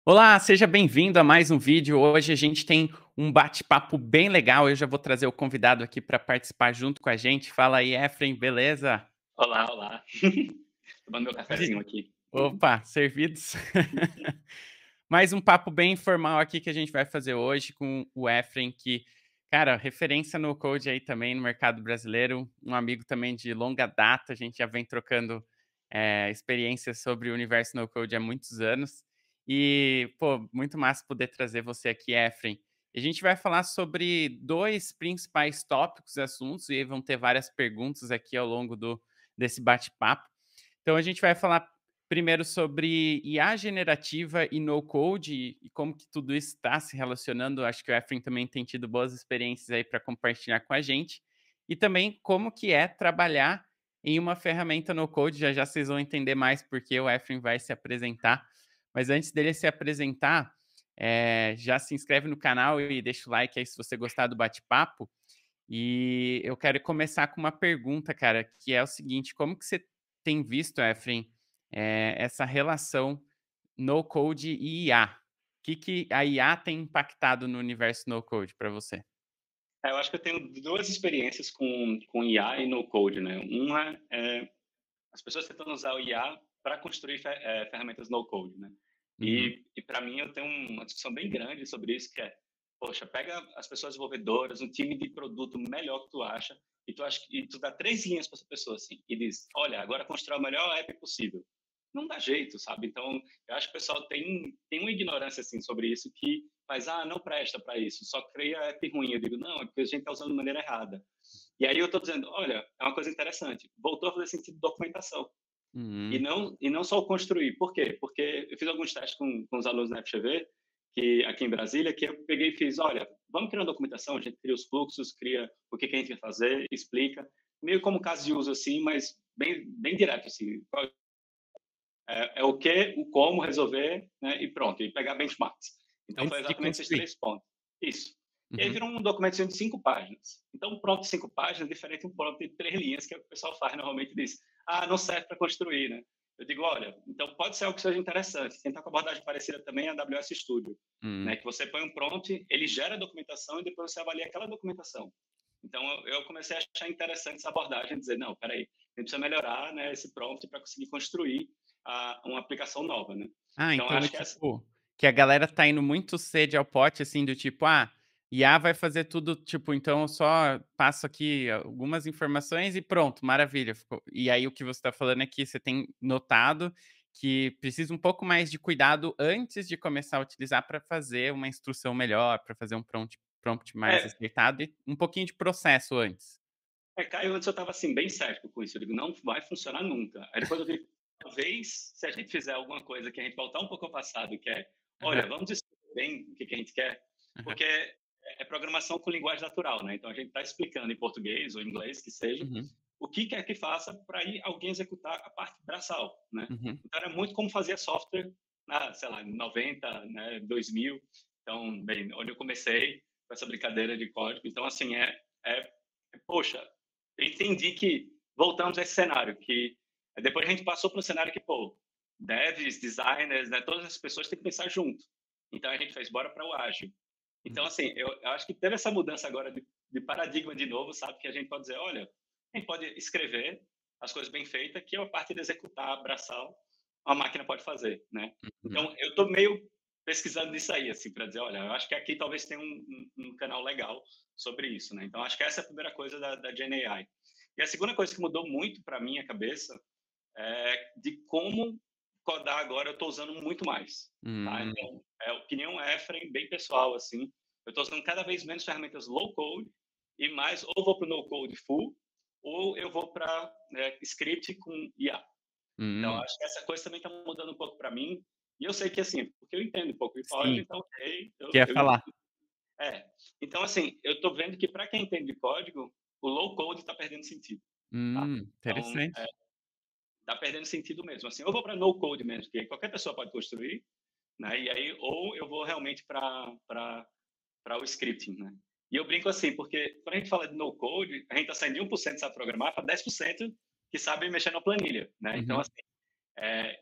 Olá, seja bem-vindo a mais um vídeo. Hoje a gente tem um bate-papo bem legal. Eu já vou trazer o convidado aqui para participar junto com a gente. Fala aí, Efrem, beleza? Olá, olá. Tomando meu Hoje... cafezinho aqui. Opa, servidos. Mais um papo bem informal aqui que a gente vai fazer hoje com o Efrem, que, cara, referência no code aí também no mercado brasileiro, um amigo também de longa data. A gente já vem trocando experiências sobre o universo no code há muitos anos. E, pô, muito massa poder trazer você aqui, Efrem. A gente vai falar sobre dois principais tópicos, assuntos, e vão ter várias perguntas aqui ao longo desse bate-papo. Então, a gente vai falar primeiro sobre IA generativa e no-code e como que tudo isso está se relacionando. Acho que o Efraim também tem tido boas experiências aí para compartilhar com a gente. E também como que é trabalhar em uma ferramenta no-code. Já já vocês vão entender mais porque o Efraim vai se apresentar. Mas antes dele se apresentar, já se inscreve no canal e deixa o like aí se você gostar do bate-papo. E eu quero começar com uma pergunta, cara, que é o seguinte: como que você tem visto, Efraim, essa relação no-code e IA? O que que a IA tem impactado no universo no-code para você? Eu acho que eu tenho 2 experiências com IA e no code, né. Uma é as pessoas tentando usar o IA para construir ferramentas no code, né. Uhum. E para mim eu tenho uma discussão bem grande sobre isso, que é: poxa, pega as pessoas desenvolvedoras, um time de produto melhor que tu acha, e tu dá 3 linhas para essa pessoa, assim, e diz: "Olha, agora constrói o melhor app possível". Não dá jeito, sabe. Então, eu acho que o pessoal tem uma ignorância, assim, sobre isso que faz: "Ah, não presta para isso, só cria app ruim". Eu digo: "Não, é porque a gente está usando de maneira errada". E aí eu estou dizendo: "Olha, é uma coisa interessante, voltou a fazer sentido documentação, Uhum. e não só o construir". Por quê? Porque eu fiz alguns testes com os alunos na FGV, que aqui em Brasília, que eu peguei e fiz: "Olha, vamos criar uma documentação, a gente cria os fluxos, cria o que a gente vai fazer, explica", meio como caso de uso, assim, mas bem direto, assim, é o que, o como resolver, né, e pronto, e pegar benchmarks. Então foi Antes de exatamente esses construir. 3 pontos. Isso. E aí Uhum. virou um documentozinho de 5 páginas. Então um prompt de 5 páginas é diferente de um prompt de 3 linhas, que é o que o pessoal faz normalmente, diz: "Ah, não serve para construir", né. Eu digo: "Olha, então pode ser algo que seja interessante". Quem está com abordagem parecida também é a AWS Studio, Uhum. né, que você põe um prompt, ele gera a documentação e depois você avalia aquela documentação. Então eu comecei a achar interessante essa abordagem, dizer: "Não, espera aí, a gente precisa melhorar, né, esse prompt para conseguir construir uma aplicação nova", né. Ah, Então então é acho que essa tipo, que a galera tá indo muito sede ao pote, assim, do tipo: "Ah, IA vai fazer tudo, tipo, então eu só passo aqui algumas informações e pronto, maravilha, ficou". E aí o que você tá falando é que você tem notado que precisa um pouco mais de cuidado antes de começar a utilizar para fazer uma instrução melhor, para fazer um prompt mais é, acertado e um pouquinho de processo antes. Caio, antes eu estava, assim, bem cético com isso, eu digo: "Não vai funcionar nunca". Aí depois eu vi, talvez, se a gente fizer alguma coisa que a gente voltar um pouco ao passado, que é: Aham, "Olha, vamos descrever bem o que que a gente quer", aham. porque é programação com linguagem natural, né, então a gente está explicando em português ou em inglês, que seja, Uhum, o que quer que faça para aí alguém executar a parte braçal, né. uhum. Então era muito como fazia software sei lá, em 90, né, 2000, então, bem, onde eu comecei com essa brincadeira de código. Então, assim, é poxa, eu entendi que voltamos a esse cenário, que depois a gente passou para um cenário que, pô, devs, designers, né, todas as pessoas têm que pensar junto. Então a gente fez, bora para o ágil. Então, Hum. assim, eu acho que teve essa mudança agora de paradigma de novo, sabe? Que a gente pode dizer, olha, a gente pode escrever as coisas bem feitas, que é a parte de executar, abraçar, a máquina pode fazer, né? Uhum. Então, eu estou meio pesquisando nisso aí, assim, para dizer, olha, eu acho que aqui talvez tenha um canal legal sobre isso, né? Então, acho que essa é a primeira coisa da GenAI. E a segunda coisa que mudou muito para minha cabeça é de como codar agora eu estou usando muito mais, tá? Hum, Então, que nem um Efraim bem pessoal, assim, eu estou usando cada vez menos ferramentas low code e mais ou vou para o no code full ou eu vou para script com IA. Então, hum. acho que essa coisa também está mudando um pouco para mim. E eu sei que, assim, porque eu entendo um pouco de código, Sim, então, ok, quer eu falar. entendo. É. Então, assim, eu estou vendo que para quem entende de código, o low code está perdendo sentido, tá? Então, Interessante. está perdendo sentido mesmo. Assim, eu vou para no code mesmo, que aí qualquer pessoa pode construir, né? E aí, ou eu vou realmente para o scripting, né? E eu brinco assim, porque quando a gente fala de no code, a gente está saindo de 1% que sabe programar para 10% que sabe mexer na planilha, né? Então, Uhum. assim,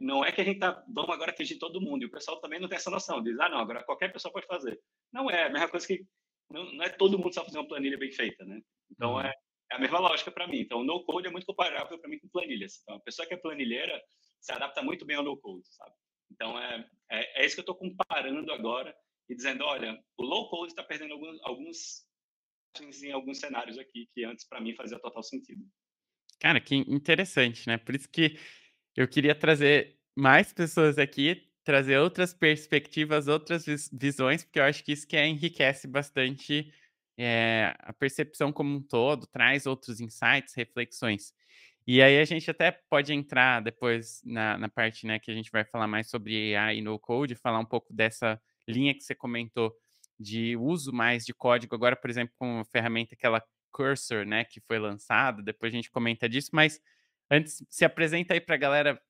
Não é que a gente vamos agora atingir todo mundo, e o pessoal também não tem essa noção, diz, não, agora qualquer pessoa pode fazer. Não é a mesma coisa que, não é todo mundo sabe fazer uma planilha bem feita, né? Então, Uhum. é a mesma lógica para mim. Então, o no-code é muito comparável para mim com planilhas. Então, a pessoa que é planilheira se adapta muito bem ao no-code, sabe? Então, é isso que eu estou comparando agora e dizendo, olha, o low-code está perdendo alguns em alguns cenários aqui que antes, para mim, fazia total sentido. Cara, que interessante, né? Por isso que eu queria trazer mais pessoas aqui, trazer outras perspectivas, outras visões, porque eu acho que isso que enriquece bastante a percepção como um todo, traz outros insights, reflexões. E aí a gente até pode entrar depois na parte, né, que a gente vai falar mais sobre AI e no code, falar um pouco dessa linha que você comentou de uso mais de código agora, por exemplo, com a ferramenta aquela Cursor, né, que foi lançada, depois a gente comenta disso, mas antes se apresenta aí para a galera,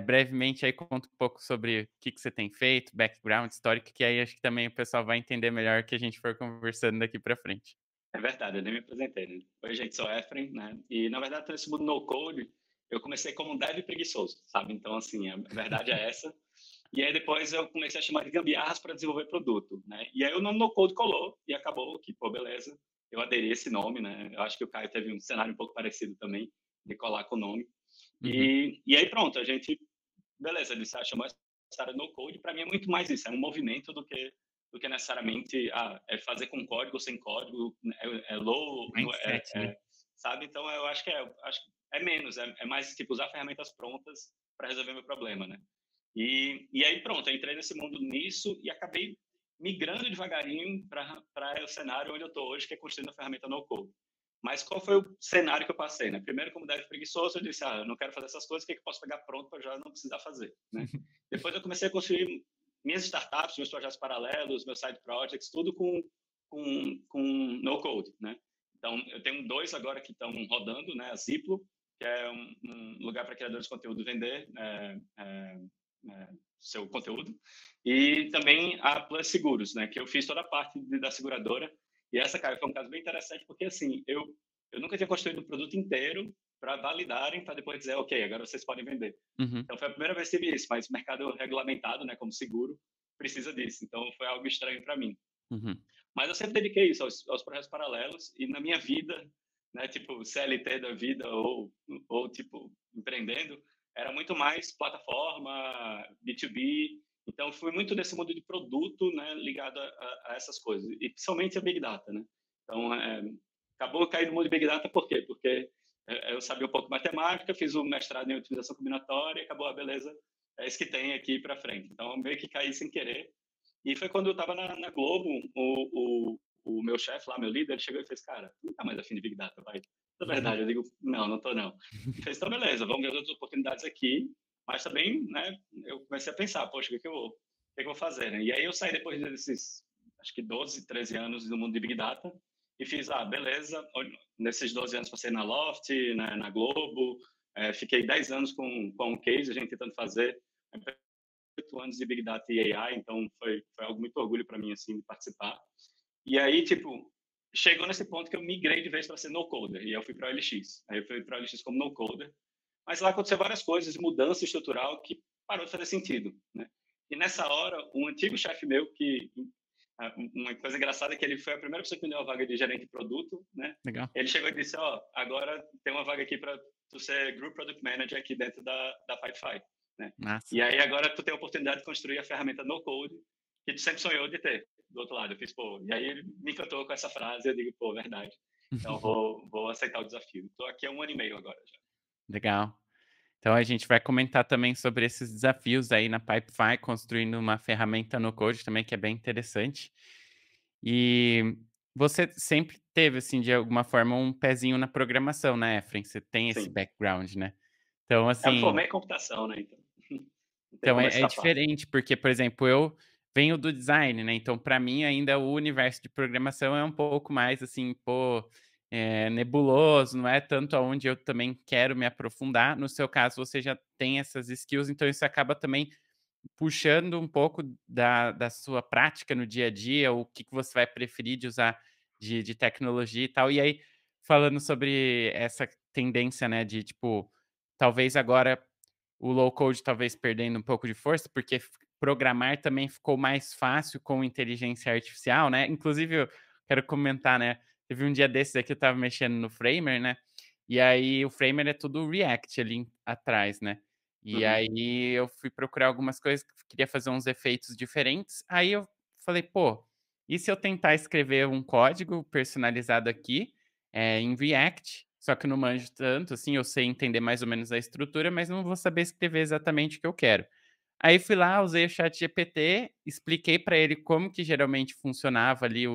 brevemente aí, conta um pouco sobre o que você tem feito, background, histórico, que aí acho que também o pessoal vai entender melhor que a gente for conversando daqui para frente. É verdade, eu nem me apresentei, né? Oi, gente, sou Efraim, né? E, na verdade, nesse mundo no-code, eu comecei como um dev preguiçoso, sabe? Então, assim, a verdade é essa. E aí, depois, eu comecei a chamar de gambiarras para desenvolver produto, né? E aí, o nome no-code colou e acabou que, pô, beleza, eu aderi a esse nome, né? Eu acho que o Caio teve um cenário um pouco parecido também, de colar com o nome. Uhum. E aí, pronto, a gente, beleza, ele chamou essa área no-code, para mim é muito mais isso, é um movimento do que necessariamente fazer com código ou sem código, low, Mindset, né? sabe? Então eu acho que é menos, é mais tipo usar ferramentas prontas para resolver meu problema, né? E aí pronto, eu entrei nesse mundo nisso e acabei migrando devagarinho para o cenário onde eu estou hoje, que é construindo a ferramenta no code. Mas qual foi o cenário que eu passei, né? Primeiro, como dev preguiçoso, eu disse, eu não quero fazer essas coisas, o que, é que eu posso pegar pronto para já não precisar fazer, né? Depois eu comecei a construir minhas startups, meus projetos paralelos, meus side projects, tudo com no code, né? Então, eu tenho 2 agora que estão rodando, né? A Ziplo, que é um lugar para criadores de conteúdo vender seu conteúdo, e também a Plus Seguros, né? Que eu fiz toda a parte da seguradora. E essa, cara, foi um caso bem interessante, porque assim, eu nunca tinha construído um produto inteiro para validarem, para depois dizer, ok, agora vocês podem vender. Uhum. Então foi a primeira vez que tive isso, mas o mercado regulamentado, né, como seguro, precisa disso. Então foi algo estranho para mim. Uhum. Mas eu sempre dediquei isso aos projetos paralelos e na minha vida, né, tipo CLT da vida ou tipo empreendendo, era muito mais plataforma, B2B. Então fui muito desse mundo de produto, né, ligado a essas coisas e principalmente a Big Data, né. Então acabou caindo no mundo de Big Data por quê? Porque eu sabia um pouco de matemática, fiz o mestrado em otimização combinatória e acabou a beleza, é isso que tem aqui para frente. Então meio que caí sem querer e foi quando eu estava na Globo, o meu chefe lá, meu líder, ele chegou e fez, cara, tu não tá mais afim de Big Data, vai? Na verdade, eu digo, não tô não. E fez, então beleza, vamos ver as outras oportunidades aqui, mas também, né, eu comecei a pensar, poxa, o que eu vou fazer, né? E aí eu saí depois desses, acho que 12, 13 anos no mundo de Big Data e fiz, beleza, nesses 12 anos passei na Loft, na Globo, fiquei 10 anos com o Case, a gente tentando fazer 8 anos de Big Data e AI, então foi algo muito orgulho para mim, assim, de participar. E aí, tipo, chegou nesse ponto que eu migrei de vez para ser no-coder, e eu fui para o OLX. Aí eu fui para o OLX como no-coder, mas lá aconteceu várias coisas, mudança estrutural que parou de fazer sentido, né? E nessa hora, um antigo chefe meu, uma coisa engraçada é que ele foi a primeira pessoa que me deu uma vaga de gerente de produto, né? Legal. Ele chegou e disse, agora tem uma vaga aqui para tu ser Group Product Manager aqui dentro da Pipefy, né? Massa. E aí agora tu tem a oportunidade de construir a ferramenta no code que tu sempre sonhou de ter do outro lado. Eu fiz, pô, e aí ele me encantou com essa frase, eu digo, pô, verdade. Então vou aceitar o desafio. Estou aqui há 1 ano e meio agora já. Legal. Então a gente vai comentar também sobre esses desafios aí na Pipefy, construindo uma ferramenta no code também, que é bem interessante. E você sempre teve, assim, de alguma forma, um pezinho na programação, né, Efraim? Você tem esse Sim. background, né? Então, Eu me assim, formei em computação, né? Então não tem então como é escapar. diferente, porque, por exemplo, eu venho do design, né, então para mim ainda o universo de programação é um pouco mais, assim, pô, nebuloso, não é tanto aonde eu também quero me aprofundar. No seu caso, você já tem essas skills, então isso acaba também puxando um pouco da sua prática no dia a dia, o que você vai preferir de usar de tecnologia e tal. E aí, falando sobre essa tendência, né, de, tipo, talvez agora o low code talvez perdendo um pouco de força, porque programar também ficou mais fácil com inteligência artificial, né? Inclusive, eu quero comentar, né? Teve um dia desses aqui, eu estava mexendo no Framer, né? E aí o Framer é tudo React ali atrás, né? E Uhum. aí eu fui procurar algumas coisas, queria fazer uns efeitos diferentes. Aí eu falei, pô, e se eu tentar escrever um código personalizado aqui, em React, só que eu não manjo tanto, assim, eu sei entender mais ou menos a estrutura, mas não vou saber escrever exatamente o que eu quero. Aí fui lá, usei o ChatGPT, expliquei para ele como que geralmente funcionava ali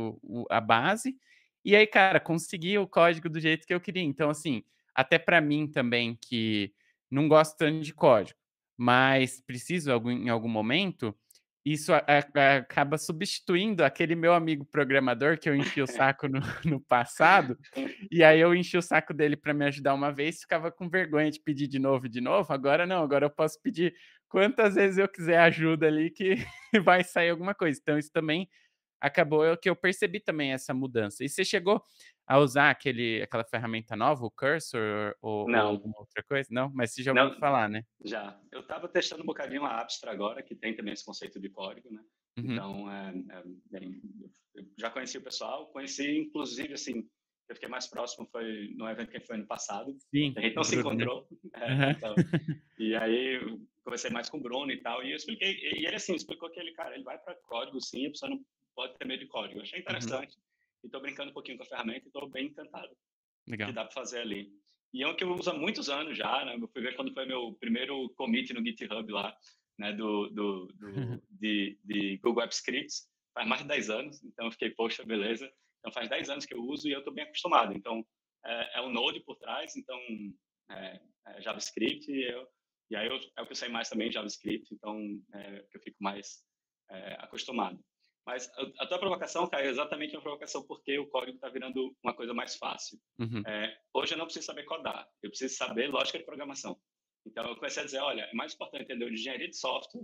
a base, e aí, cara, consegui o código do jeito que eu queria. Então, assim, até para mim também que não gosto tanto de código, mas preciso em algum momento, isso acaba substituindo aquele meu amigo programador que eu enchi o saco no no passado, e aí eu enchi o saco dele para me ajudar uma vez, ficava com vergonha de pedir de novo, agora não, agora eu posso pedir quantas vezes eu quiser ajuda ali que vai sair alguma coisa. Então isso também acabou que eu percebi também essa mudança. E você chegou a usar aquela ferramenta nova, o Cursor ou Não, alguma outra coisa? Não? Mas você já ouviu não, falar, né? já. Eu estava testando um bocadinho a Abstra agora, que tem também esse conceito de código, né? Uhum. Então, eu já conheci o pessoal, conheci, inclusive, assim, eu fiquei mais próximo, foi no evento que foi ano passado, Sim, a gente o não se Bruno, né? encontrou, Aham. então, e aí eu conversei mais com o Bruno e tal, e eu expliquei, e ele, assim, explicou que ele, cara, ele vai para código, sim, a pessoa não pode ter medo de código. Eu achei Uhum. interessante, e estou brincando um pouquinho com a ferramenta e estou bem encantado que Legal. dá para fazer ali. E é um que eu uso há muitos anos já, né? Eu fui ver quando foi meu primeiro commit no GitHub lá, né? De Google Apps Scripts, faz mais de 10 anos, então eu fiquei, poxa, beleza. Então faz 10 anos que eu uso e eu estou bem acostumado. Então é o Node por trás, então é JavaScript e aí é o que eu sei mais também, JavaScript, então eu fico mais acostumado. Mas a tua provocação, Caio, é exatamente uma provocação porque o código está virando uma coisa mais fácil. Uhum. Hoje eu não preciso saber codar, eu preciso saber lógica de programação. Então eu comecei a dizer, olha, é mais importante entender de engenharia de software,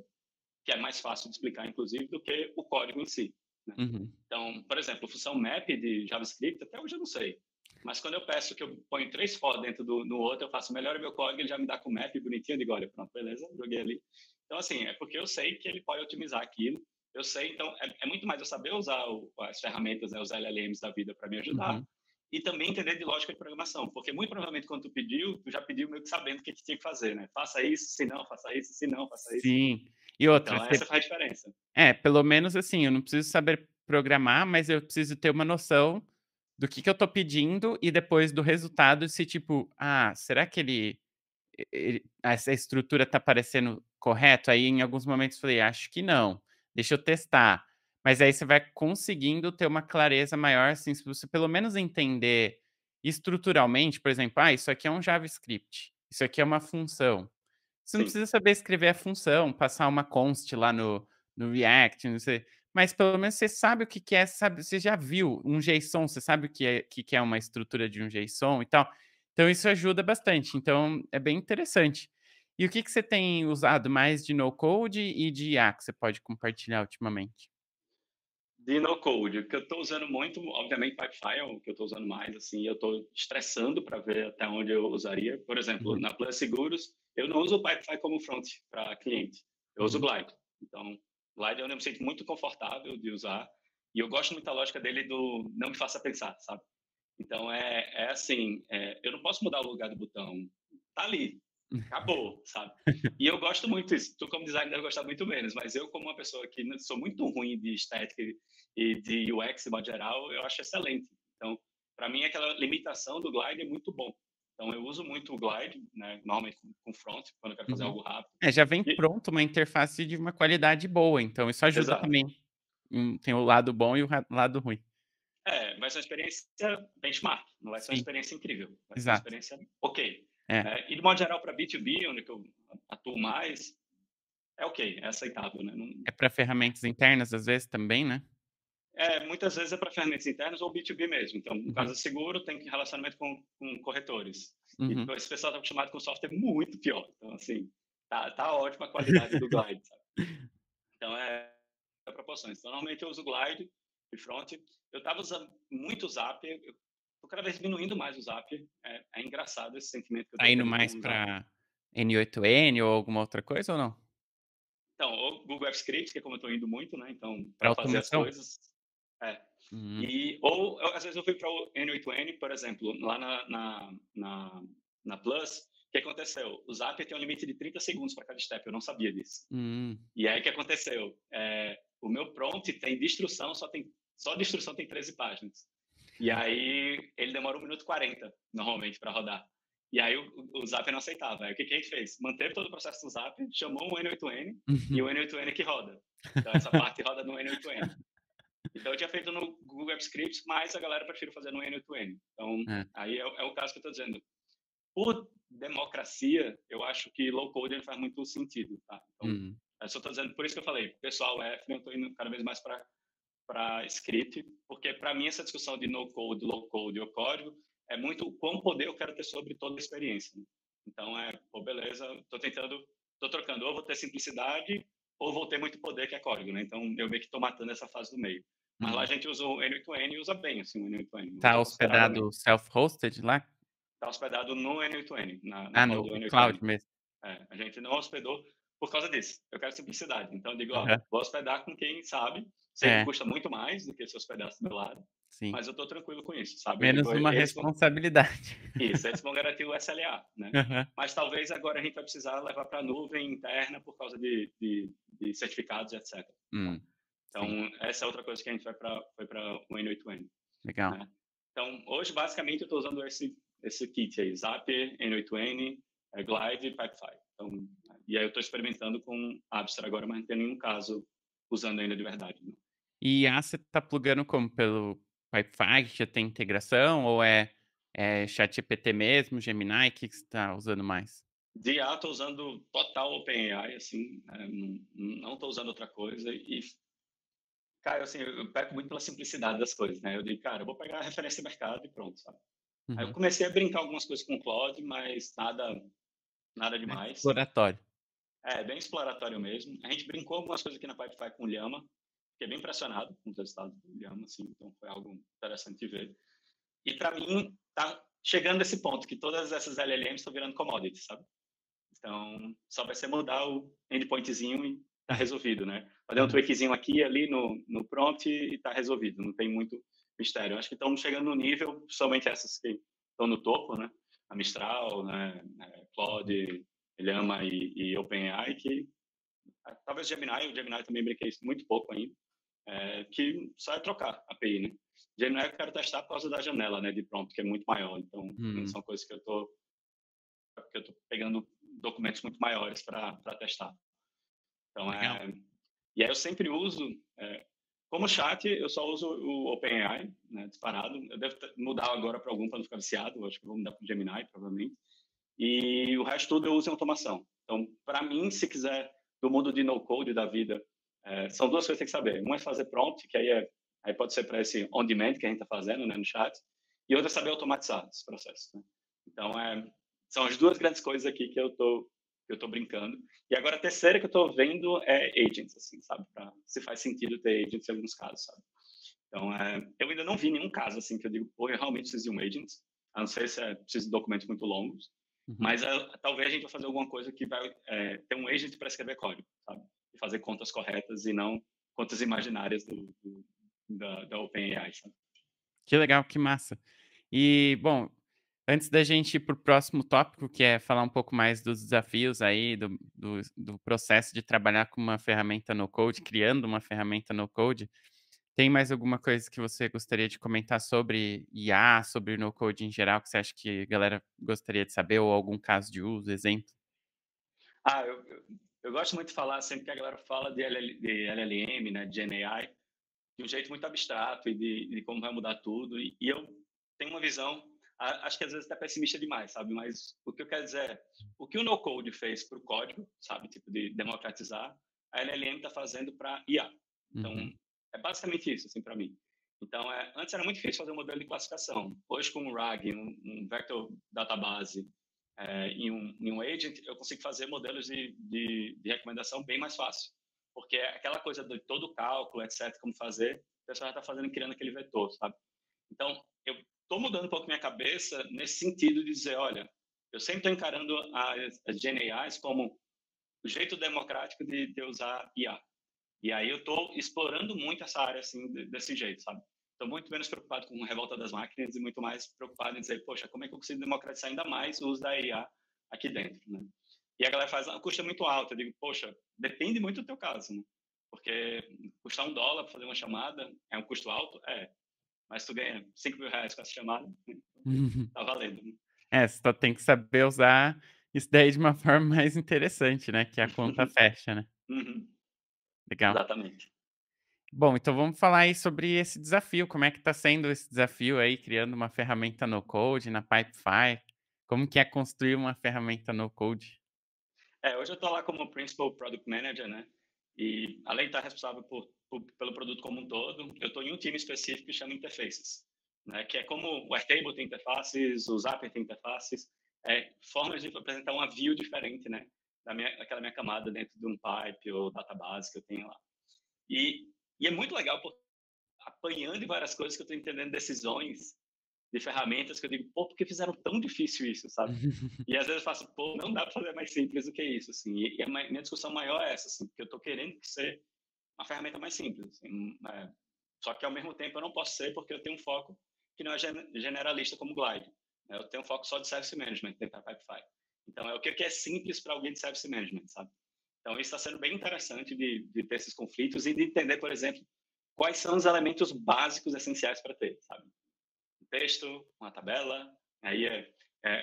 que é mais fácil de explicar, inclusive, do que o código em si. Né? Uhum. Então, por exemplo, função map de JavaScript, até hoje eu não sei. Mas quando eu peço que eu ponho 3 for dentro no outro, eu faço melhor o meu código, ele já me dá com o map bonitinho, eu digo, olha, pronto, beleza, joguei ali. Então, assim, é porque eu sei que ele pode otimizar aquilo. Eu sei, então, é muito mais eu saber usar as ferramentas, né, os LLMs da vida para me ajudar, Uhum. e também entender de lógica de programação, porque muito provavelmente quando tu já pediu meio que sabendo o que tinha que fazer, né? Faça isso, se não, faça isso, se não, faça isso. Sim. E outra, Então, essa faz a diferença. pelo menos assim, eu não preciso saber programar, mas eu preciso ter uma noção do que eu tô pedindo e depois do resultado, se tipo, será que essa estrutura tá parecendo correto? Aí em alguns momentos falei: "Acho que não, deixa eu testar". Mas aí você vai conseguindo ter uma clareza maior, assim, se você pelo menos entender estruturalmente, por exemplo, isso aqui é um JavaScript, isso aqui é uma função. Você não Sim, precisa saber escrever a função, passar uma const lá no React, não sei, mas pelo menos você sabe o que que é, sabe, você já viu um JSON, você sabe o que é uma estrutura de um JSON e tal. Então isso ajuda bastante, então é bem interessante. E o que que você tem usado mais de no code e de IA que você pode compartilhar ultimamente? de no code. O que eu estou usando muito, obviamente, Pipefy é o que eu estou usando mais. Assim, eu estou estressando para ver até onde eu usaria. Por exemplo, Uhum, na Plus Seguros, eu não uso o Pipefy como front para cliente. Eu uso o uhum, Glide. Então, Glide eu me sinto muito confortável de usar. E eu gosto muito da lógica dele do não me faça pensar, sabe? Então, é assim, eu não posso mudar o lugar do botão. Tá ali, acabou, sabe? E eu gosto muito disso. Tu, como designer, deve gostar muito menos, mas eu, como uma pessoa que sou muito ruim de estética e de UX, de modo geral, eu acho excelente. Então, para mim, aquela limitação do Glide é muito bom. Então, eu uso muito o Glide, né, normalmente com front, quando eu quero fazer uhum. algo rápido. Já vem E, pronto uma interface de uma qualidade boa, então isso ajuda exato. também. Tem o lado bom e o lado ruim. Vai ser uma experiência benchmark, não vai ser uma Sim, experiência incrível, vai ser uma exato. experiência ok. É. Né? E, de modo geral, para B2B, onde eu atuo mais, é ok, é aceitável. Né? Não, É para ferramentas internas, às vezes, também, né? muitas vezes é para ferramentas internas ou B2B mesmo. Então, no caso Uhum, do seguro, tem relacionamento com corretores. E uhum, esse pessoal está acostumado com software muito pior. Então, assim, tá ótima a qualidade do Glide, sabe? Então, proporções. Então, normalmente eu uso o Glide de front. Eu estava usando muito o Zapier. Eu estou cada vez diminuindo mais o Zapier. É engraçado esse sentimento que eu tá estou indo tendo com mais o Zapier. N8N ou alguma outra coisa ou não? Então, o Google Apps Script, que é como eu estou indo muito, né? Então, Para para fazer as automação? coisas. É. Hum, Às vezes eu fui para o N8N, por exemplo, lá na Plus, o que aconteceu? O Zapier tem um limite de 30 segundos para cada step, eu não sabia disso. hum, E aí o que aconteceu? O meu prompt tem de instrução, só de instrução tem 13 páginas. E aí ele demora 1 minuto e 40, normalmente, para rodar. E aí o Zapier não aceitava. Aí o que a gente fez? Manteve todo o processo do Zapier, chamou um N8N e o N8N que roda. Então essa parte roda no N8N. Então eu tinha feito no Google Apps Script, mas a galera prefere fazer no N8N. Então É, aí é o caso que eu estou dizendo. Por democracia, eu acho que low code ele faz muito sentido, tá? Então, hum, eu só estou dizendo, por isso que eu falei, pessoal, eu estou indo cada vez mais para script, porque para mim essa discussão de no code, low code ou código é muito o quão poder eu quero ter sobre toda a experiência. Né? Então pô, beleza, estou trocando, ou vou ter simplicidade ou vou ter muito poder que é código, né? Então eu meio que estou matando essa fase do meio. Mas lá a hum. gente usa o N8N e usa bem, assim, o N8N, Tá usa consideravelmente. hospedado self-hosted lá? Está hospedado no N8N, na Ah, pod no do cloud N8N. mesmo. A gente não hospedou por causa disso. Eu quero simplicidade. Então, eu digo, ó, Aham. vou hospedar com quem sabe. Sei que É, custa muito mais do que se hospedasse do meu lado, sim. mas eu estou tranquilo com isso, sabe? Eu Menos digo, uma responsabilidade. eles vão garantir o SLA, né? Aham. Mas talvez agora a gente vai precisar levar para a nuvem interna por causa de certificados, etc. Tá? Então, Sim, essa é outra coisa que a gente foi para o N8N, legal. né? Então, hoje, basicamente, eu estou usando esse kit aí, Zapier, N8N, Glide e Pipefy. Então, e aí eu estou experimentando com Abstract agora, mas não tem nenhum caso usando ainda de verdade. Né? E IA você tá plugando como? Pelo Pipefy, que já tem integração, ou é ChatGPT mesmo, Gemini, que você tá usando mais? De IA, estou usando total OpenAI, assim, não estou usando outra coisa. E, cara, assim, eu peco muito pela simplicidade das coisas, né? Eu digo, cara, eu vou pegar a referência de mercado e pronto, sabe? Aí eu Uhum. comecei a brincar algumas coisas com o Claude, mas nada É demais. exploratório. É bem exploratório mesmo. A gente brincou algumas coisas aqui na Pipefy com o Llama. Fiquei bem impressionado com os resultados do Llama, assim, então foi algo interessante de ver. E para mim, tá chegando esse ponto que todas essas LLMs estão virando commodities, sabe? Então, só vai ser mudar o endpointzinho e tá resolvido, né? Fazer um Aham. tweakzinho aqui e ali no prompt e tá resolvido. Não tem muito mistério. Eu acho que estamos chegando no nível, principalmente essas que estão no topo, né? A Mistral, né? Uhum. Claude, Llama e OpenAI, que talvez o Gemini também brinquei isso muito pouco ainda, que só é trocar a API, né? Gemini eu quero testar por causa da janela, né, de prompt, que é muito maior, então Hum, são coisas que eu tô pegando documentos muito maiores para testar. Então, legal. e aí eu sempre uso, como chat, eu só uso o OpenAI, né, disparado. Eu devo mudar agora para algum para não ficar viciado, eu acho que vou mudar para o Gemini, provavelmente. E o resto tudo eu uso em automação. Então, para mim, se quiser, do mundo de no-code da vida, são duas coisas que tem que saber. Uma é fazer prompt, que aí pode ser para esse on-demand que a gente está fazendo, né, no chat, e outra é saber automatizar esse processo. Né? Então, são as duas grandes coisas aqui que eu tô brincando. E agora a terceira que eu estou vendo é agents, assim, sabe? Se faz sentido ter agents em alguns casos, sabe? Então, eu ainda não vi nenhum caso assim que eu digo, pô, eu realmente preciso de um agent, a não ser se preciso de documentos muito longos, Uhum. mas talvez a gente vai fazer alguma coisa que vai ter um agent para escrever código, sabe? E fazer contas corretas e não contas imaginárias da OpenAI, sabe? Que legal, que massa. E, bom, antes da gente ir para o próximo tópico, que é falar um pouco mais dos desafios aí, do processo de trabalhar com uma ferramenta no code, criando uma ferramenta no code, tem mais alguma coisa que você gostaria de comentar sobre IA, sobre no code em geral, que você acha que a galera gostaria de saber, ou algum caso de uso, exemplo? Eu gosto muito de falar sempre que a galera fala de LLM, né, de GenAI, de um jeito muito abstrato e de como vai mudar tudo. E eu tenho uma visão, acho que às vezes até pessimista demais, sabe? Mas o que eu quero dizer é, o que o no-code fez para o código, sabe? Tipo, de democratizar, a LLM está fazendo para IA. Então, Uhum, é basicamente isso, assim, para mim. Então, antes era muito difícil fazer um modelo de classificação. Hoje, com o RAG, um Vector Database, em um agent, eu consigo fazer modelos de recomendação bem mais fácil. Porque aquela coisa de todo o cálculo, etc., como fazer, o pessoal já está fazendo, criando aquele vetor, sabe? Então, eu estou mudando um pouco minha cabeça nesse sentido de dizer, olha, eu sempre estou encarando as GenAIs como o jeito democrático de usar IA. E aí eu estou explorando muito essa área assim desse jeito, sabe? Estou muito menos preocupado com a revolta das máquinas e muito mais preocupado em dizer, poxa, como é que eu consigo democratizar ainda mais o uso da IA aqui dentro, né? E a galera faz, o custo é muito alto. Eu digo, poxa, depende muito do teu caso, né? Porque custar $1 para fazer uma chamada é um custo alto? É. Mas tu ganha R$ 5.000 com essa chamada, tá valendo, né? É, você só tem que saber usar isso daí de uma forma mais interessante, né, que a conta fecha, né. Uhum, Legal. exatamente. Bom, então vamos falar aí sobre esse desafio, como é que está sendo esse desafio aí, criando uma ferramenta no code, na Pipefy, como que é construir uma ferramenta no code? Hoje eu estou lá como Principal Product Manager, né? E além de estar responsável pelo produto como um todo, eu estou em um time específico que chama Interfaces, né? Que é como o Airtable tem interfaces, o Zapier tem interfaces, formas de apresentar uma view diferente, né? Daquela minha camada dentro de um pipe ou database que eu tenho lá. E, e é muito legal porque apanhando em várias coisas que eu estou entendendo decisões de ferramentas que eu digo, pô, por que fizeram tão difícil isso, sabe? E às vezes eu faço, pô, não dá para fazer mais simples do que isso, assim. E a minha discussão maior é essa, assim, porque eu estou querendo que ser uma ferramenta mais simples, assim, só que ao mesmo tempo eu não posso ser porque eu tenho um foco que não é generalista como Glide. Né? Eu tenho um foco só de Service Management dentro da Pipefy. Então, é o que é simples para alguém de Service Management, sabe? Então, isso está sendo bem interessante de ter esses conflitos e de entender, por exemplo, quais são os elementos básicos essenciais para ter, sabe? Um texto, uma tabela, aí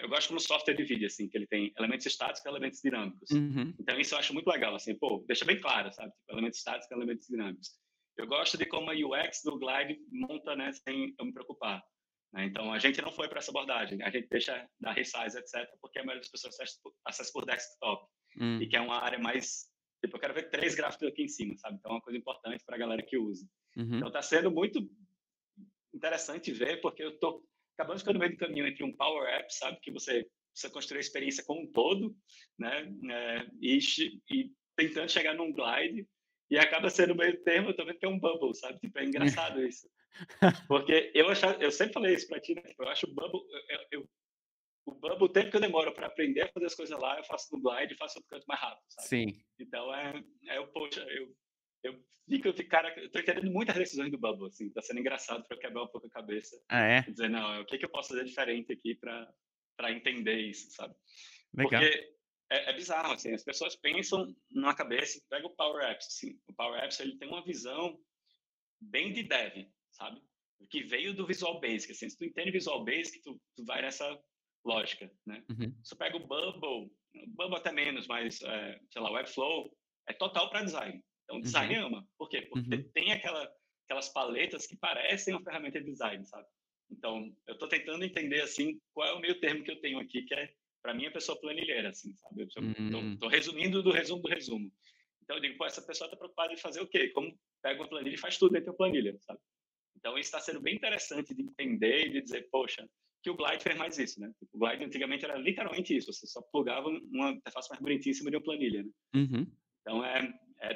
eu gosto como software divide, assim, que ele tem elementos estáticos e elementos dinâmicos. Uhum, Então, isso eu acho muito legal, assim, pô, deixa bem claro, sabe? Tipo, elementos estáticos e elementos dinâmicos. Eu gosto de como a UX do Glide monta, né, sem eu me preocupar. Né? Então, a gente não foi para essa abordagem, a gente deixa da resize, etc., porque a maioria das pessoas acessa por desktop, e hum, que é uma área mais, tipo, eu quero ver 3 gráficos aqui em cima, sabe? Então, é uma coisa importante para a galera que usa. uhum. Então, está sendo muito interessante ver, porque eu estou acabando ficando no meio do caminho entre um Power App, sabe, que você construir a experiência como um todo, né, e tentando chegar num Glide, e acaba sendo meio termo também que é um Bubble, sabe, tipo, é engraçado isso. Porque eu sempre falei isso para ti, né, tipo, eu acho o Bubble, o Bubble, o tempo que eu demoro para aprender a fazer as coisas lá, eu faço no Glide e faço no canto mais rápido, sabe? Sim. Então, poxa, eu cara, eu tô entendendo muitas decisões do Bubble, assim, tá sendo engraçado para eu quebrar um pouco a cabeça Ah, e é? dizer, não, o que eu posso fazer diferente aqui para entender isso, sabe? Legal. Porque é bizarro, assim, as pessoas pensam na cabeça, pega o Power Apps, assim, o Power Apps, ele tem uma visão bem de dev, sabe? Que veio do Visual Basic, assim, se tu entende Visual Basic, tu vai nessa lógica, né? Uhum, Se tu pega o Bubble até menos, mas, sei lá, o Webflow é total para design. Então, o design uhum, ama. Por quê? Porque uhum. tem aquelas paletas que parecem uma ferramenta de design, sabe? Então, eu estou tentando entender, assim, qual é o meio termo que eu tenho aqui, que é, para mim, a pessoa planilheira, assim, sabe? Eu Hum, estou resumindo do resumo do resumo. Então, eu digo, pô, essa pessoa está preocupada em fazer o quê? Como pega uma planilha e faz tudo dentro da planilha, sabe? Então, isso está sendo bem interessante de entender e de dizer, poxa, que o Glide fez mais isso, né? O Glide antigamente era literalmente isso, você só plugava uma interface mais bonitinha em cima de uma planilha, né? uhum, Então,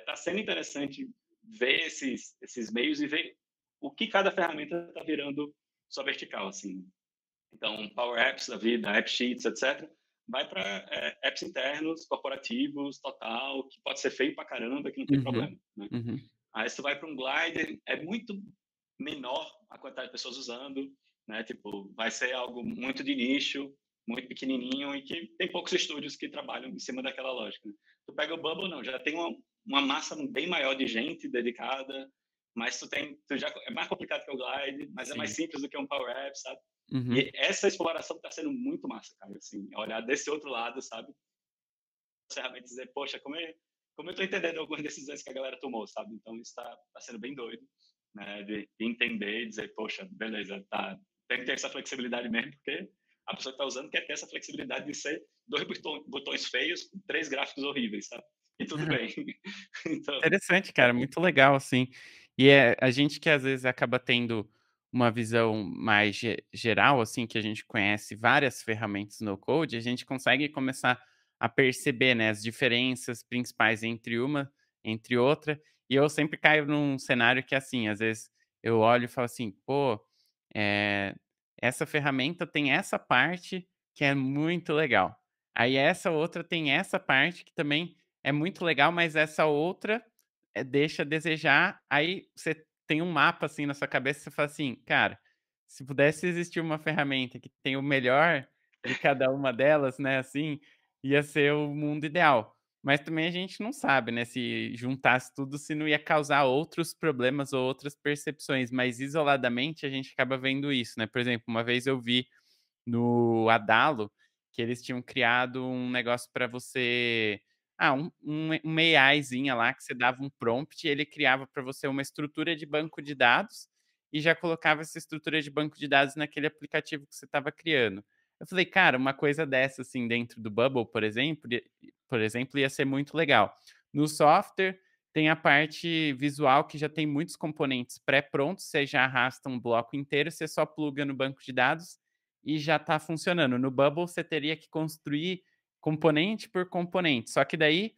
tá sendo interessante ver esses meios e ver o que cada ferramenta está virando sua vertical, assim. Então, Power Apps da vida, App Sheets, etc., vai para apps internos, corporativos, total, que pode ser feio pra caramba, que não tem uhum, problema, né? uhum, Aí se tu vai para um Glider, é muito menor a quantidade de pessoas usando, né? Tipo, vai ser algo muito de nicho, muito pequenininho e que tem poucos estúdios que trabalham em cima daquela lógica. Né? Tu pega o Bubble, não, já tem uma massa bem maior de gente dedicada, mas tu já é mais complicado que o Glide, mas é mais sim. simples do que um Power App, sabe? Uhum. E essa exploração está sendo muito massa, cara, assim, olhar desse outro lado, sabe? As ferramentas dizer, poxa, como eu estou entendendo algumas decisões que a galera tomou, sabe? Então isso está sendo bem doido, né? De entender e dizer, poxa, beleza, tá, tem que ter essa flexibilidade mesmo, porque a pessoa que está usando quer ter essa flexibilidade de ser 2 botões feios com 3 gráficos horríveis, sabe? E tudo bem. Então, Interessante, cara, muito legal, assim. E é a gente que às vezes acaba tendo uma visão mais geral, assim, que a gente conhece várias ferramentas no code, a gente consegue começar a perceber, né, as diferenças principais entre outra. E eu sempre caio num cenário que, assim, às vezes eu olho e falo assim, pô, essa ferramenta tem essa parte que é muito legal. Aí essa outra tem essa parte que também é muito legal, mas essa outra, deixa a desejar. Aí você tem um mapa, assim, na sua cabeça, você fala assim: "Cara, se pudesse existir uma ferramenta que tem o melhor de cada uma delas, né, assim, ia ser o mundo ideal". Mas também a gente não sabe, né, se juntasse tudo, se não ia causar outros problemas ou outras percepções, mas isoladamente a gente acaba vendo isso, né. Por exemplo, uma vez eu vi no Adalo, que eles tinham criado um negócio para você uma AIzinha lá que você dava um prompt e ele criava para você uma estrutura de banco de dados, e já colocava essa estrutura de banco de dados naquele aplicativo que você estava criando. Eu falei: "Cara, uma coisa dessa, assim, dentro do Bubble, por exemplo, ia ser muito legal". No software, tem a parte visual que já tem muitos componentes pré-prontos, você já arrasta um bloco inteiro, você só pluga no banco de dados e já está funcionando. No Bubble você teria que construir componente por componente, só que daí,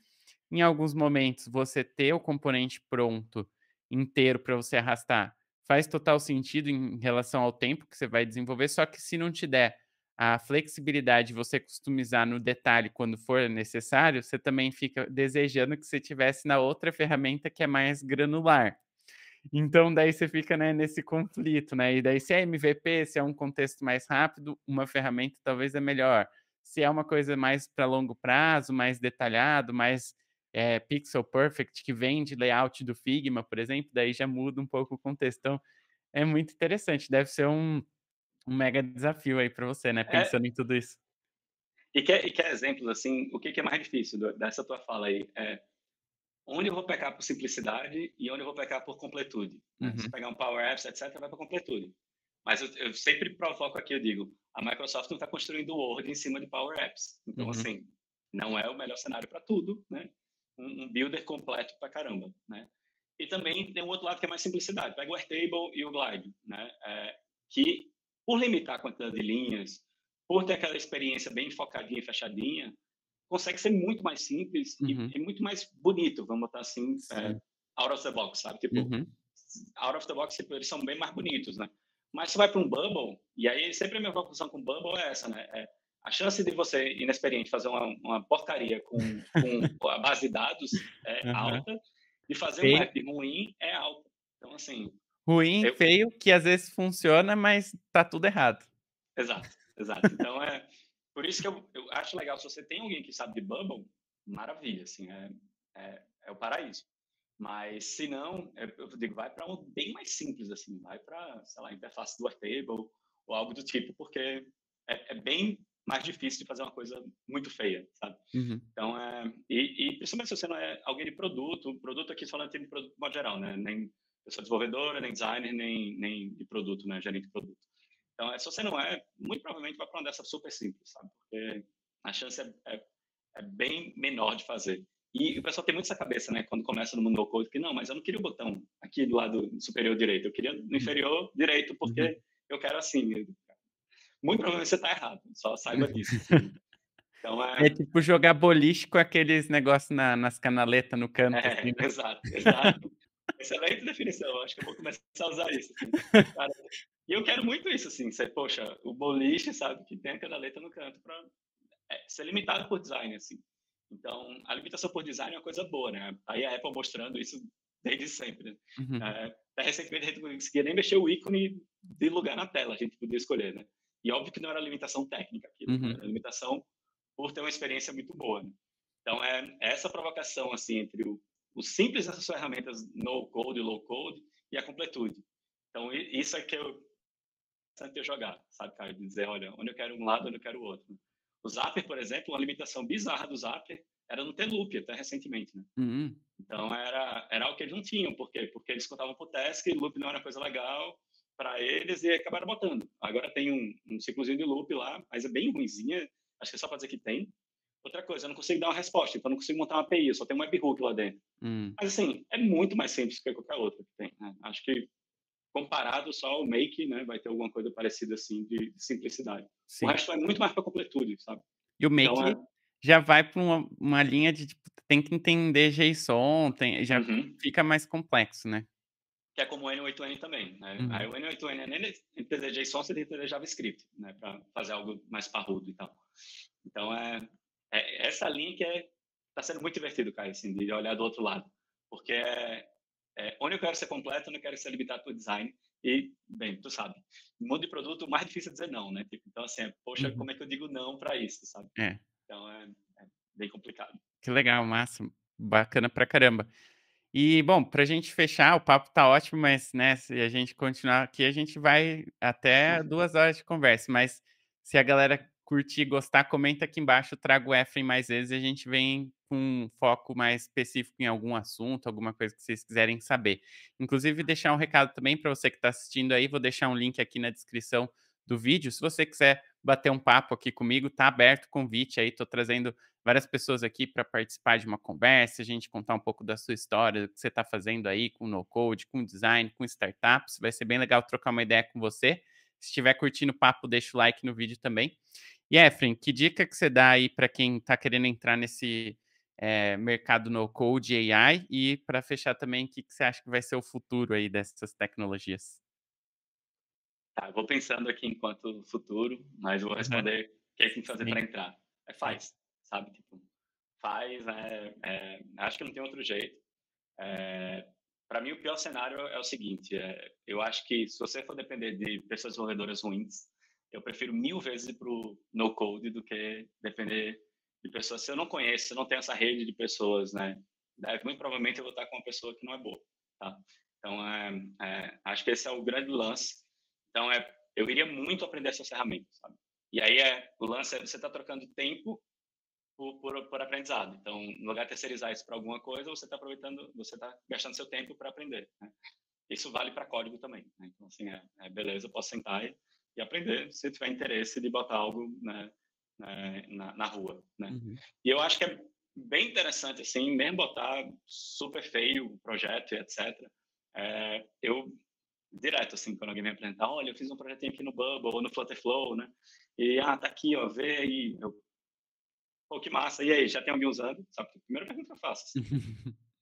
em alguns momentos, você ter o componente pronto inteiro para você arrastar, faz total sentido em relação ao tempo que você vai desenvolver, só que se não te der a flexibilidade de você customizar no detalhe quando for necessário, você também fica desejando que você tivesse na outra ferramenta que é mais granular. Então daí você fica, né, nesse conflito, né, e daí se é MVP, se é um contexto mais rápido, uma ferramenta talvez é melhor. Se é uma coisa mais para longo prazo, mais detalhado, mais, pixel perfect, que vem de layout do Figma, por exemplo, daí já muda um pouco o contexto. Então, é muito interessante, deve ser um mega desafio aí para você, né, É, pensando em tudo isso. e quer exemplos, assim, o que que é mais difícil dessa tua fala aí? Onde eu vou pecar por simplicidade e onde eu vou pecar por completude, né? Se Uhum, pegar um Power Apps, etc., vai para completude. Mas eu sempre provoco aqui, eu digo, a Microsoft não está construindo o Word em cima de Power Apps. Então, uhum, assim, não é o melhor cenário para tudo, né? Um builder completo para caramba, né? E também tem um outro lado que é mais simplicidade. Pega o Airtable e o Glide, né? Que, por limitar a quantidade de linhas, por ter aquela experiência bem focadinha e fechadinha, consegue ser muito mais simples uhum. e muito mais bonito, vamos botar assim, Sim. out of the box, sabe? Tipo, Uhum, out of the box, tipo, eles são bem mais bonitos, né? Mas você vai para um Bubble, e aí sempre a minha conclusão com o Bubble é essa, né? A chance de você, inexperiente, fazer uma porcaria com a base de dados é aham. alta, de fazer um Feio, app ruim é alta. Então, assim, ruim, eu, feio, que às vezes funciona, mas tá tudo errado. exato, exato. Então, por isso que eu acho legal, se você tem alguém que sabe de Bubble, maravilha, assim, é o paraíso. Mas se não, eu digo, vai para um bem mais simples, assim, vai para, sei lá, interface do Airtable ou algo do tipo, porque é bem mais difícil de fazer uma coisa muito feia, sabe? Uhum. Então, e principalmente se você não é alguém de produto aqui falando de produto de modo geral, né? Nem pessoa desenvolvedora, nem designer, nem de produto, né? Gerente de produto. Então, se você não é, muito provavelmente vai para uma dessa super simples, sabe? Porque a chance é bem menor de fazer. E o pessoal tem muito essa cabeça, né? Quando começa no mundo no code, que não, mas eu não queria o botão aqui do lado superior direito, eu queria no Uhum. inferior direito, Uhum. porque eu quero assim. Muito provavelmente você está errado, só saiba disso. Assim. Então, É tipo jogar boliche com aqueles negócios nas canaletas no canto, assim, né. exato, exato. Excelente definição, acho que eu vou começar a usar isso. Assim. Cara, e eu quero muito isso, assim, você, poxa, o boliche, sabe, que tem a canaleta no canto para ser limitado por design, assim. Então, a limitação por design é uma coisa boa, né? Aí a Apple mostrando isso desde sempre. Né? Uhum. Até recentemente a gente não conseguia nem mexer o ícone de lugar na tela, a gente podia escolher, né? E óbvio que não era limitação técnica aquilo, né? Uhum. Era limitação por ter uma experiência muito boa. Né? Então, é essa provocação, assim, entre o simples dessas ferramentas no code e low code e a completude. Então, isso é que eu interessante eu jogar, sabe, cara? Dizer, olha, onde eu quero um lado, onde eu quero o outro. O Zapier, por exemplo, uma limitação bizarra do Zapier era não ter loop, até recentemente, né? Uhum. Então, era algo que eles não tinham. Por quê? Porque eles contavam por task, loop não era coisa legal para eles e acabaram botando. Agora tem um ciclozinho de loop lá, mas é bem ruimzinha. Acho que é só para dizer que tem. Outra coisa, eu não consigo dar uma resposta, então eu não consigo montar uma API, eu só tenho um webhook lá dentro. Hum. Mas, assim, é muito mais simples que qualquer outra que tem. Né? Acho que comparado só ao Make, né, vai ter alguma coisa parecida assim de simplicidade. O Sim. resto é muito mais para completude, sabe? E o Então Make já vai pra uma linha de, tipo, tem que entender JSON, já uhum. fica mais complexo, né. que é como o N8N também, né? Aí Uhum. o N8N é nem entender JSON, você tem que entender JavaScript, né? Para fazer algo mais parrudo e tal. Então, essa linha que tá sendo muito divertido, cara, assim, de olhar do outro lado. Porque onde eu quero ser completo, eu não quero ser limitado por design. E, bem, tu sabe, no mundo de produto, o mais difícil é dizer não, né? Tipo, então, assim, poxa, Uhum. como é que eu digo não para isso, sabe? É, Então, é bem complicado. que legal, massa, bacana pra caramba. E, bom, pra gente fechar, o papo tá ótimo, mas, né, se a gente continuar aqui, a gente vai até 2 horas de conversa, mas se a galera curtir e gostar, comenta aqui embaixo, eu trago o Efraim mais vezes e a gente vem com um foco mais específico em algum assunto, alguma coisa que vocês quiserem saber. Inclusive, deixar um recado também para você que está assistindo aí, vou deixar um link aqui na descrição do vídeo. Se você quiser bater um papo aqui comigo, tá aberto o convite aí, tô trazendo várias pessoas aqui para participar de uma conversa, a gente contar um pouco da sua história, do que você está fazendo aí com no code, com design, com startups. Vai ser bem legal trocar uma ideia com você. Se estiver curtindo o papo, deixa o like no vídeo também. E Efraim, que dica que você dá aí para quem está querendo entrar nesse mercado no code e AI? E para fechar também, o que você acha que vai ser o futuro aí dessas tecnologias? Tá, eu vou pensando aqui enquanto futuro, mas eu vou Aham. responder o que é que tem que fazer para Sim, entrar. sim. Faz, sabe? Tipo, faz, acho que não tem outro jeito. Para mim, o pior cenário é o seguinte: eu acho que se você for depender de pessoas desenvolvedoras ruins, eu prefiro 1000 vezes ir para o no-code do que depender de pessoas. Se eu não conheço, se eu não tenho essa rede de pessoas, né? Muito provavelmente eu vou estar com uma pessoa que não é boa, tá? Então, acho que esse é o grande lance. Então, eu iria muito aprender essas ferramentas, sabe? E aí, o lance é você está trocando tempo por aprendizado. Então, no lugar de terceirizar isso para alguma coisa, você está aproveitando, você está gastando seu tempo para aprender. Né? Isso vale para código também. Né? Então, assim, beleza, eu posso sentar e aprender se tiver interesse de botar algo, né, na rua. Né? Uhum. E eu acho que é bem interessante, assim, mesmo botar super feio o projeto e etc. Eu direto, assim, quando alguém me apresentar, olha, eu fiz um projetinho aqui no Bubble ou no Flutterflow, né? E, tá aqui, ó, vê aí. Pô, que massa. E aí, já tem alguém usando? Sabe? A primeira pergunta que eu faço, assim.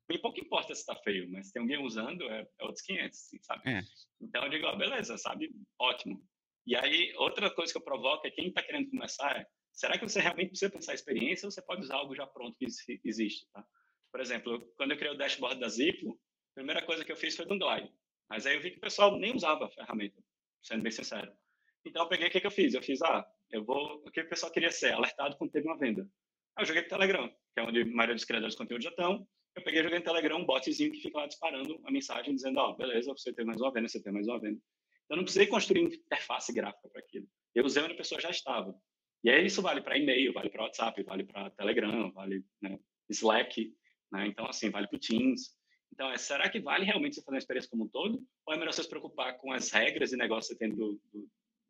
E pouco importa se está feio, mas se tem alguém usando, é outros 500, assim, sabe? É, Então eu digo, ó, beleza, sabe? Ótimo. E aí, outra coisa que eu provoco é quem está querendo começar será que você realmente precisa pensar a experiência ou você pode usar algo já pronto que existe, tá? Por exemplo, quando eu criei o dashboard da Ziplo, a primeira coisa que eu fiz foi um glide. Mas aí eu vi que o pessoal nem usava a ferramenta, sendo bem sincero. Então eu peguei, o que eu fiz? Eu fiz, o que o pessoal queria ser? Alertado quando teve uma venda. Aí eu joguei pro Telegram, que é onde a maioria dos criadores de conteúdo já estão. Eu peguei e joguei no Telegram um botzinho que fica lá disparando a mensagem dizendo, beleza, você tem mais uma venda, você tem mais uma venda. Então, eu não precisei construir interface gráfica para aquilo. Eu usei onde a pessoa já estava. E aí isso vale para e-mail, vale para WhatsApp, vale para Telegram, vale, né, Slack, né? Então, assim, vale para o Teams. Então, será que vale realmente você fazer uma experiência como um todo? Ou é melhor você se preocupar com as regras e negócios que você tem do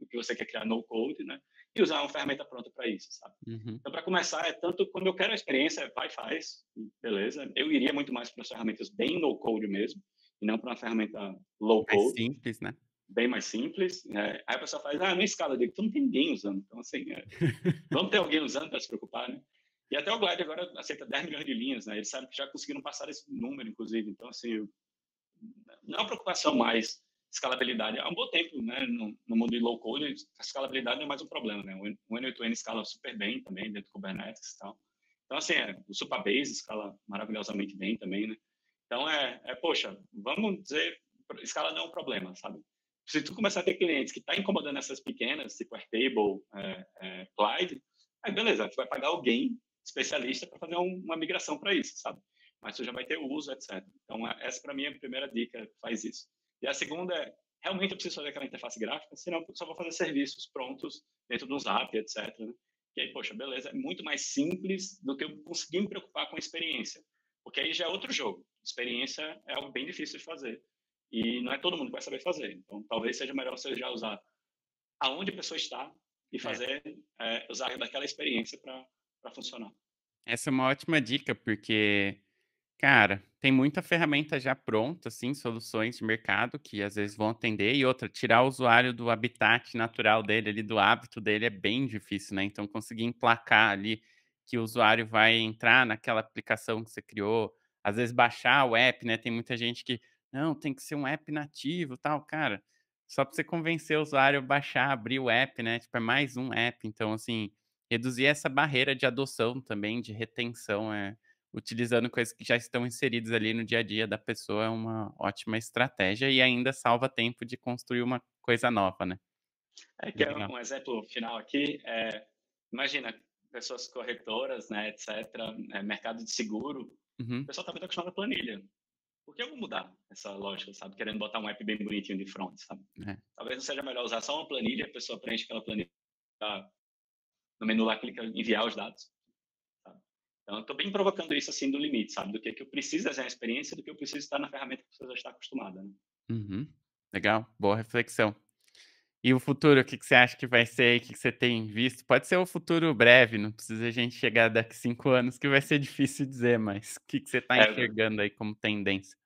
que você quer criar no code, né? E usar uma ferramenta pronta para isso, sabe? uhum. Então, para começar, tanto quando eu quero a experiência, vai, faz, beleza. Eu iria muito mais para as ferramentas bem no-code mesmo, e não para uma ferramenta Mais low-code, simples, né? bem mais simples. Aí a pessoa faz, não escala, eu digo, tu não tem ninguém usando. Então, assim, vamos ter alguém usando para se preocupar, né? E até o Glide agora aceita 10 milhões de linhas, né? Eles sabem que já conseguiram passar esse número, inclusive. Então, assim, não é uma preocupação mais escalabilidade. Há um bom tempo, né, no mundo de low code, a escalabilidade não é mais um problema, né? O N8N escala super bem também dentro do Kubernetes e tal. Então, assim, o Supabase escala maravilhosamente bem também, né? Então, poxa, vamos dizer, escala não é um problema, sabe? Se tu começar a ter clientes que estão incomodando essas pequenas, tipo Airtable, Glide, aí beleza, tu vai pagar alguém especialista para fazer uma migração para isso, sabe? Mas tu já vai ter uso, etc. Então, essa para mim é a primeira dica, faz isso. E a segunda é, realmente eu preciso fazer aquela interface gráfica, senão eu só vou fazer serviços prontos dentro do Zap, etc. Né? E aí, poxa, beleza, é muito mais simples do que eu conseguir me preocupar com a experiência. Porque aí já é outro jogo. Experiência é algo bem difícil de fazer. E não é todo mundo que vai saber fazer. Então, talvez seja melhor você já usar aonde a pessoa está e É. fazer, usar daquela experiência para funcionar. Essa é uma ótima dica, porque, cara, tem muita ferramenta já pronta, assim, soluções de mercado que às vezes vão atender, e outra, tirar o usuário do habitat natural dele, ali, do hábito dele, é bem difícil, né? Então, conseguir emplacar ali que o usuário vai entrar naquela aplicação que você criou, às vezes baixar o app, né? Tem muita gente que não, tem que ser um app nativo, tal, cara, só para você convencer o usuário a baixar, abrir o app, né, tipo, é mais um app, então, assim, reduzir essa barreira de adoção também, de retenção, utilizando coisas que já estão inseridas ali no dia a dia da pessoa é uma ótima estratégia e ainda salva tempo de construir uma coisa nova, né. É que é Legal. um exemplo final aqui, imagina, pessoas corretoras, né, etc., mercado de seguro, o Uhum, pessoal está muito acostumado à planilha. Por que eu vou mudar essa lógica, sabe? Querendo botar um app bem bonitinho de front, sabe? é. Talvez não seja melhor usar só uma planilha, a pessoa preenche aquela planilha, tá? No menu lá, clica em enviar os dados, sabe? Então, eu estou bem provocando isso, assim, do limite, sabe? Do que eu preciso desenhar a experiência, do que eu preciso estar na ferramenta que a pessoa já está acostumada, né? Uhum. Legal, boa reflexão. E o futuro, o que que você acha que vai ser aí, o que que você tem visto? Pode ser um futuro breve, não precisa a gente chegar daqui 5 anos que vai ser difícil dizer, mas o que que você está É, enxergando aí como tendência?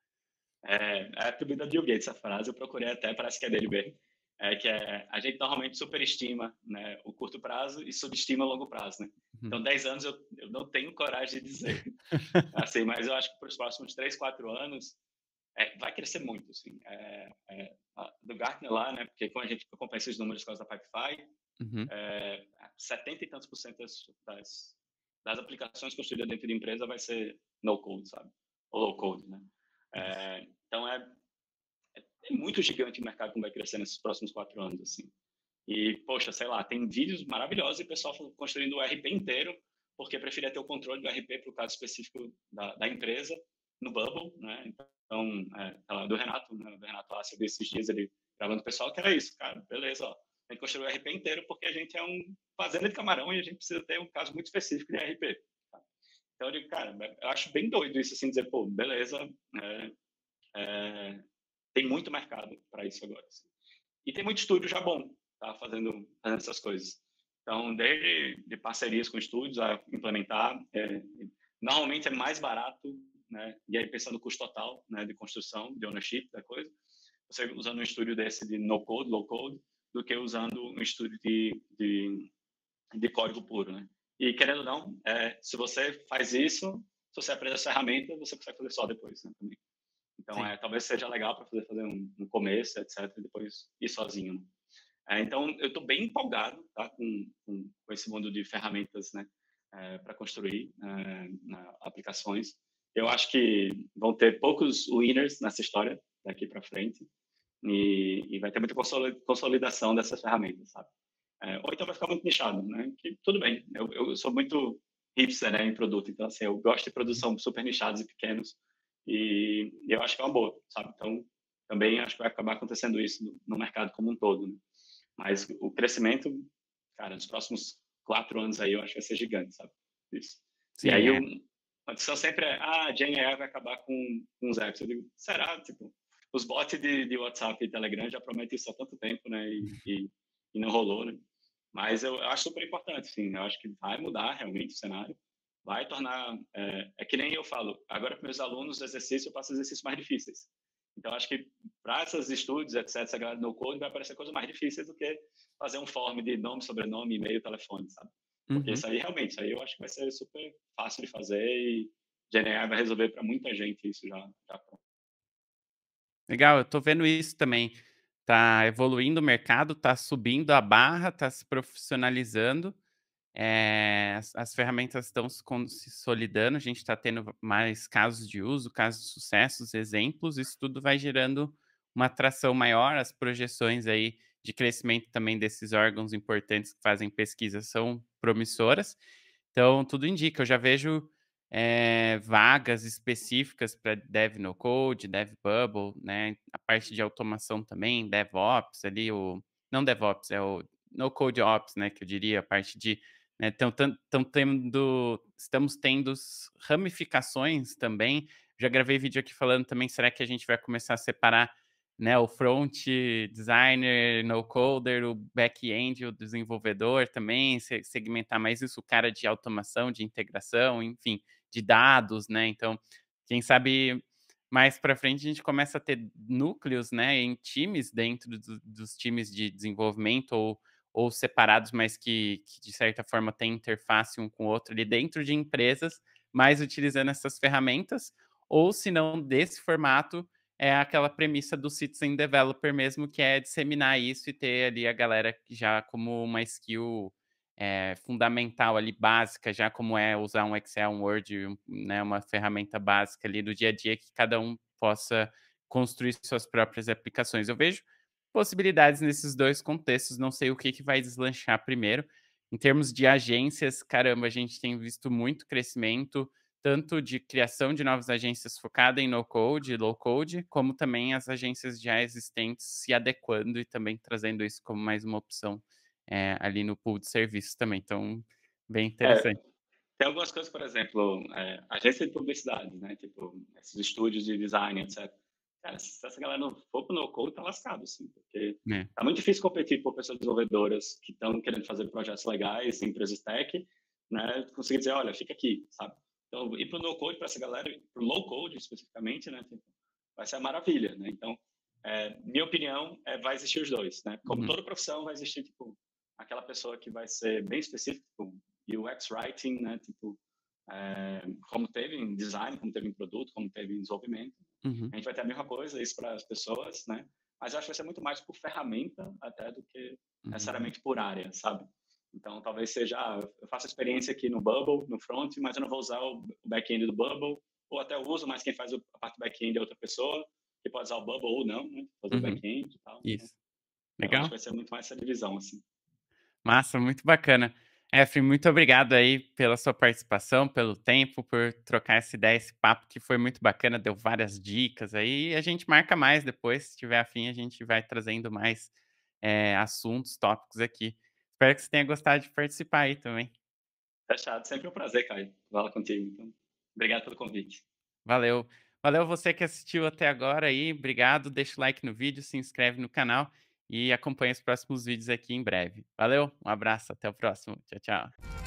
é atribuída a Bill Gates essa frase, eu procurei até, parece que é dele mesmo. Que é, a gente normalmente superestima, né, o curto prazo e subestima o longo prazo, né? Uhum. Então, 10 anos eu não tenho coragem de dizer, assim, mas eu acho que para os próximos 3, 4 anos vai crescer muito, assim. Do Gartner lá, né, porque quando a gente acompanha esses números por causa da Pipefy, Uhum. 70 e tantos por cento das aplicações construídas dentro de empresa vai ser no code, sabe? Ou low code, né? Isso. Então é muito gigante o mercado que vai crescer nesses próximos 4 anos, assim. E, poxa, sei lá, tem vídeos maravilhosos e o pessoal construindo o RP inteiro porque preferia ter o controle do RP para o caso específico da empresa no Bubble, né? Então, do Renato, né? Do Renato Assi, eu vi esses dias ele gravando o pessoal, que era isso, cara, beleza, ó. A gente construiu o RP inteiro porque a gente é um fazenda de camarão e a gente precisa ter um caso muito específico de RP. Tá? Então, eu digo, cara, eu acho bem doido isso, assim, dizer, pô, beleza, tem muito mercado para isso agora. Assim. E tem muito estúdio já bom, tá? Fazendo essas coisas. Então, desde de parcerias com estúdios a implementar, normalmente é mais barato, né? E aí pensando no custo total, né? De construção, de ownership da coisa, você usando um estúdio desse de no code, low code, do que usando um estúdio de código puro, né? E querendo ou não, se você faz isso, se você aprende as ferramentas, você consegue fazer só depois, né? Também. Então, Sim. talvez seja legal para fazer um começo, etc., e depois ir sozinho. Né? Então, eu estou bem empolgado tá, com esse mundo de ferramentas, né, para construir aplicações. Eu acho que vão ter poucos winners nessa história daqui para frente e vai ter muita consolidação dessas ferramentas, sabe? Ou então vai ficar muito nichado, né? Que tudo bem. Eu sou muito hipster, né, em produto, então assim, eu gosto de produção super nichados e pequenos e eu acho que é uma boa, sabe? Então também acho que vai acabar acontecendo isso no mercado como um todo, né? Mas o crescimento, cara, nos próximos 4 anos aí eu acho que vai ser gigante, sabe? Isso. E Sim, aí é. a discussão sempre a Gen AI vai acabar com os apps. Eu digo, será? Tipo, os bots de WhatsApp e Telegram já prometem isso há tanto tempo, né? E não rolou, né? Mas eu acho super importante, sim. Eu acho que vai mudar realmente o cenário. Vai tornar... que nem eu falo, agora para meus alunos, exercício, eu faço exercícios mais difíceis. Então, acho que para esses estudos, etc., essa galera no code vai aparecer coisas mais difíceis do que fazer um form de nome, sobrenome, e-mail, telefone, sabe? Porque Uhum. isso aí, realmente, isso aí eu acho que vai ser super fácil de fazer e GenAI vai resolver para muita gente isso já pronto. Legal, eu tô vendo isso também. Tá evoluindo o mercado, tá subindo a barra, tá se profissionalizando. As ferramentas estão se consolidando, a gente está tendo mais casos de uso, casos de sucessos, exemplos, isso tudo vai gerando uma atração maior, as projeções aí de crescimento também desses órgãos importantes que fazem pesquisa são promissoras. Então, tudo indica, eu já vejo vagas específicas para Dev No Code, Dev Bubble, né? A parte de automação também, DevOps ali, não DevOps, é o No Code Ops, né? Que eu diria, a parte de né, estamos tendo ramificações também. Já gravei vídeo aqui falando também, será que a gente vai começar a separar, né, o front designer, no coder, o back-end, o desenvolvedor também, segmentar mais isso, o cara de automação, de integração, enfim, de dados, né? Então, quem sabe mais para frente a gente começa a ter núcleos, né, em times dentro dos times de desenvolvimento ou separados, mas que de certa forma têm interface um com o outro ali dentro de empresas, mas utilizando essas ferramentas, ou se não desse formato, é aquela premissa do citizen developer mesmo, que é disseminar isso e ter ali a galera já como uma skill, fundamental ali, básica, já como é usar um Excel, um Word, né, uma ferramenta básica ali do dia a dia, que cada um possa construir suas próprias aplicações. Eu vejo possibilidades nesses 2 contextos, não sei o que que vai deslanchar primeiro. Em termos de agências, caramba, a gente tem visto muito crescimento, tanto de criação de novas agências focada em no code e low code, como também as agências já existentes se adequando e também trazendo isso como mais uma opção, ali no pool de serviços também. Então, bem É, interessante. tem algumas coisas, por exemplo, agência de publicidade, né? Tipo, esses estúdios de design, etc. Cara, se essa galera não for pro no-code, tá lascado, assim, porque É. tá muito difícil competir por pessoas desenvolvedoras que estão querendo fazer projetos legais, empresas tech, né? Conseguir dizer, olha, fica aqui, sabe? Então, ir pro no-code para essa galera, pro low-code especificamente, né? Tipo, vai ser a maravilha, né? Então, minha opinião vai existir os dois, né? Como Uhum, toda profissão, vai existir, tipo, aquela pessoa que vai ser bem específica, tipo, UX writing, né? Tipo, como teve em design, como teve em produto, como teve em desenvolvimento. uhum, A gente vai ter a mesma coisa, isso para as pessoas, né? Mas eu acho que vai ser muito mais por ferramenta até do que uhum, necessariamente por área, sabe? Então, talvez seja, eu faço experiência aqui no Bubble, no front, mas eu não vou usar o back-end do Bubble, ou até eu uso, mas quem faz a parte do back-end é outra pessoa, que pode usar o Bubble ou não, né? Fazer o uhum. back-end e tal. Isso. Então, acho Legal? que vai ser muito mais essa divisão, assim. Massa, muito bacana. Efren, muito obrigado aí pela sua participação, pelo tempo, por trocar essa ideia, esse papo que foi muito bacana, deu várias dicas aí. E a gente marca mais depois, se tiver afim, a gente vai trazendo mais assuntos, tópicos aqui. Espero que você tenha gostado de participar aí também. Fechado, sempre um prazer, Caio, falar contigo. Então, obrigado pelo convite. Valeu. Valeu você que assistiu até agora aí. Obrigado. Deixa o like no vídeo, se inscreve no canal e acompanha os próximos vídeos aqui em breve. Valeu, um abraço, até o próximo. Tchau, tchau.